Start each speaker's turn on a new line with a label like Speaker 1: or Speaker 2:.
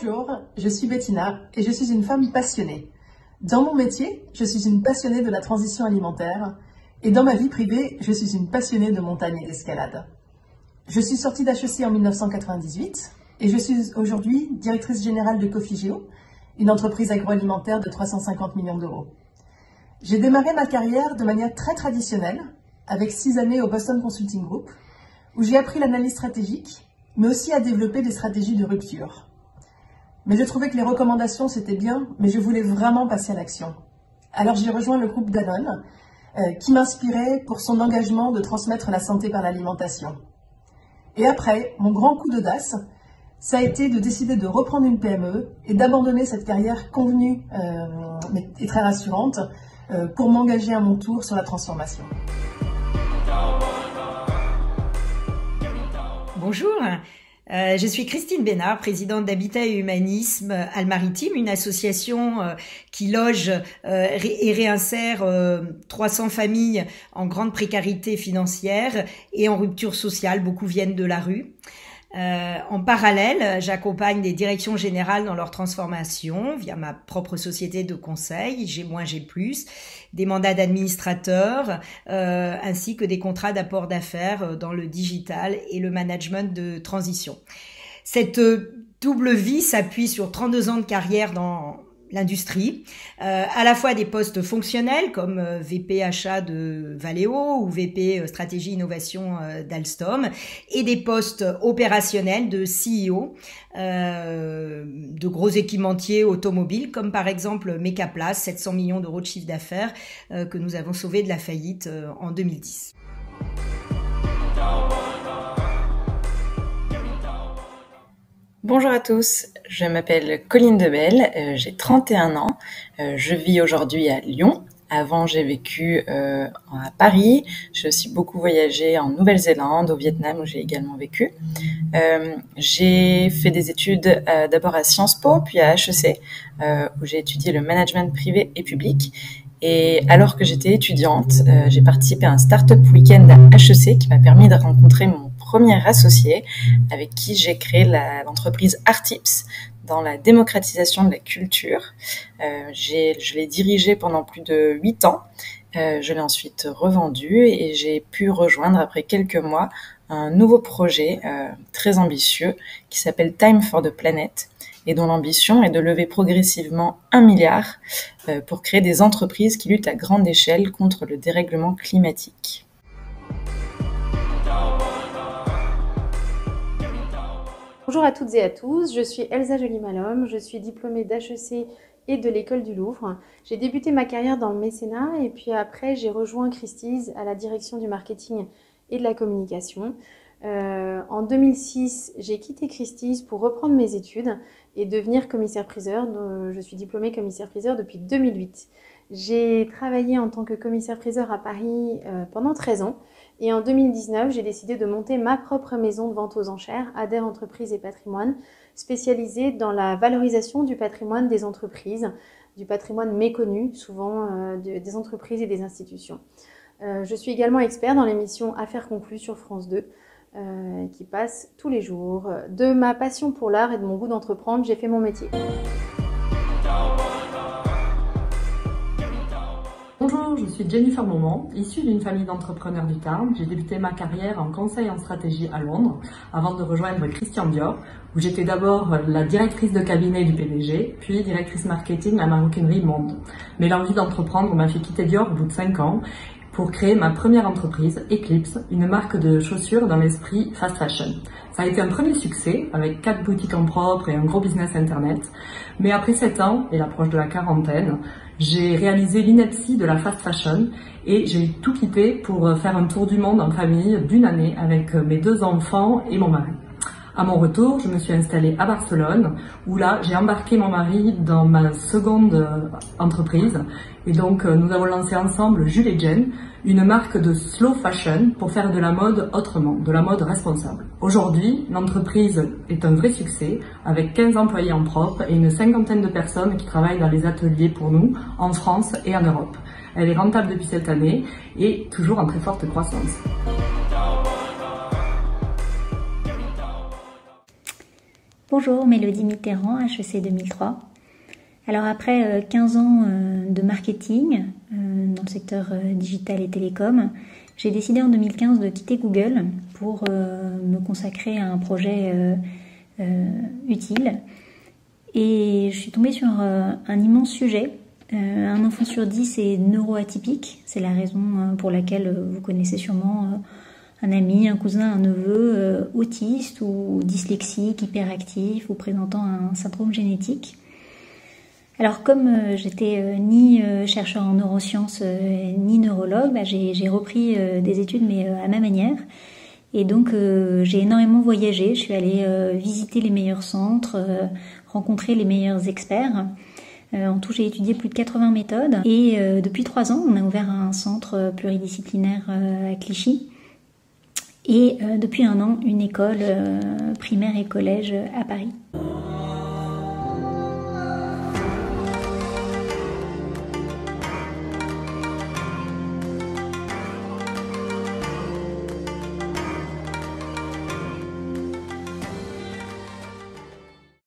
Speaker 1: Bonjour, je suis Bettina et je suis une femme passionnée. Dans mon métier, je suis une passionnée de la transition alimentaire et dans ma vie privée, je suis une passionnée de montagne et d'escalade. Je suis sortie d'HEC en 1998 et je suis aujourd'hui directrice générale de Cofigeo, une entreprise agroalimentaire de 350 millions d'euros. J'ai démarré ma carrière de manière très traditionnelle, avec 6 années au Boston Consulting Group, où j'ai appris l'analyse stratégique, mais aussi à développer des stratégies de rupture. Mais je trouvais que les recommandations c'était bien, mais je voulais vraiment passer à l'action. Alors j'ai rejoint le groupe Danone, qui m'inspirait pour son engagement de transmettre la santé par l'alimentation. Et après, mon grand coup d'audace, ça a été de décider de reprendre une PME et d'abandonner cette carrière convenue et très rassurante pour m'engager à mon tour sur la transformation.
Speaker 2: Bonjour, je suis Christine Bénard, présidente d'Habitat et Humanisme Almaritime, une association qui loge et réinsère 300 familles en grande précarité financière et en rupture sociale. Beaucoup viennent de la rue. En parallèle, j'accompagne des directions générales dans leur transformation via ma propre société de conseil, J'ai moins, j'ai plus, des mandats d'administrateur, ainsi que des contrats d'apport d'affaires dans le digital et le management de transition. Cette double vie s'appuie sur 32 ans de carrière dans l'industrie, à la fois des postes fonctionnels comme VP achat de Valeo ou VP stratégie innovation d'Alstom et des postes opérationnels de CEO de gros équipementiers automobiles comme par exemple Mecaplace, 700 millions d'euros de chiffre d'affaires que nous avons sauvé de la faillite en 2010.
Speaker 3: Bonjour à tous, je m'appelle Colline Debelle, j'ai 31 ans, je vis aujourd'hui à Lyon. Avant, j'ai vécu à Paris, j'ai aussi beaucoup voyagé en Nouvelle-Zélande, au Vietnam où j'ai également vécu. J'ai fait des études d'abord à Sciences Po, puis à HEC, où j'ai étudié le management privé et public. Et alors que j'étais étudiante, j'ai participé à un Startup Weekend à HEC qui m'a permis de rencontrer mon premier associé avec qui j'ai créé l'entreprise Artips dans la démocratisation de la culture. Je l'ai dirigée pendant plus de 8 ans. Je l'ai ensuite revendue et j'ai pu rejoindre après quelques mois un nouveau projet très ambitieux qui s'appelle Time for the Planet et dont l'ambition est de lever progressivement 1 milliard pour créer des entreprises qui luttent à grande échelle contre le dérèglement climatique.
Speaker 4: Bonjour à toutes et à tous, je suis Elsa Joly-Malhomme, je suis diplômée d'HEC et de l'École du Louvre. J'ai débuté ma carrière dans le mécénat et puis après j'ai rejoint Christie's à la direction du marketing et de la communication. En 2006, j'ai quitté Christie's pour reprendre mes études et devenir commissaire-priseur. Je suis diplômée commissaire-priseur depuis 2008. J'ai travaillé en tant que commissaire-priseur à Paris pendant 13 ans. Et en 2019, j'ai décidé de monter ma propre maison de vente aux enchères, Adair Entreprises et Patrimoine, spécialisée dans la valorisation du patrimoine des entreprises, du patrimoine méconnu, souvent des entreprises et des institutions. Je suis également expert dans l'émission Affaires conclues sur France 2, qui passe tous les jours. De ma passion pour l'art et de mon goût d'entreprendre, j'ai fait mon métier.
Speaker 5: Bonjour, je suis Jennifer Momont, issue d'une famille d'entrepreneurs du Tarn. J'ai débuté ma carrière en conseil en stratégie à Londres avant de rejoindre Christian Dior, où j'étais d'abord la directrice de cabinet du PDG, puis directrice marketing à Maroquinerie Monde. Mais l'envie d'entreprendre m'a fait quitter Dior au bout de 5 ans pour créer ma première entreprise, Eclipse, une marque de chaussures dans l'esprit fast fashion. Ça a été un premier succès, avec 4 boutiques en propre et un gros business internet. Mais après 7 ans et l'approche de la quarantaine, j'ai réalisé l'INEPSI de la fast fashion et j'ai tout quitté pour faire un tour du monde en famille d'1 année avec mes 2 enfants et mon mari. À mon retour, je me suis installée à Barcelone où là, j'ai embarqué mon mari dans ma seconde entreprise et donc nous avons lancé ensemble Jules et Jen, une marque de slow fashion pour faire de la mode autrement, de la mode responsable. Aujourd'hui, l'entreprise est un vrai succès avec 15 employés en propre et une 50aine de personnes qui travaillent dans les ateliers pour nous en France et en Europe. Elle est rentable depuis cette année et toujours en très forte croissance.
Speaker 6: Bonjour, Mélodie Mitterrand, HEC 2003. Alors après 15 ans de marketing dans le secteur digital et télécom, j'ai décidé en 2015 de quitter Google pour me consacrer à un projet utile. Et je suis tombée sur un immense sujet. Un enfant sur 10 est neuroatypique. C'est la raison pour laquelle vous connaissez sûrement un ami, un cousin, un neveu autiste ou dyslexique, hyperactif ou présentant un syndrome génétique. Alors comme j'étais ni chercheur en neurosciences ni neurologue, j'ai repris des études mais à ma manière. Et donc j'ai énormément voyagé, je suis allée visiter les meilleurs centres, rencontrer les meilleurs experts. En tout, j'ai étudié plus de 80 méthodes et depuis 3 ans, on a ouvert un centre pluridisciplinaire à Clichy et depuis 1 an, une école primaire et collège à Paris.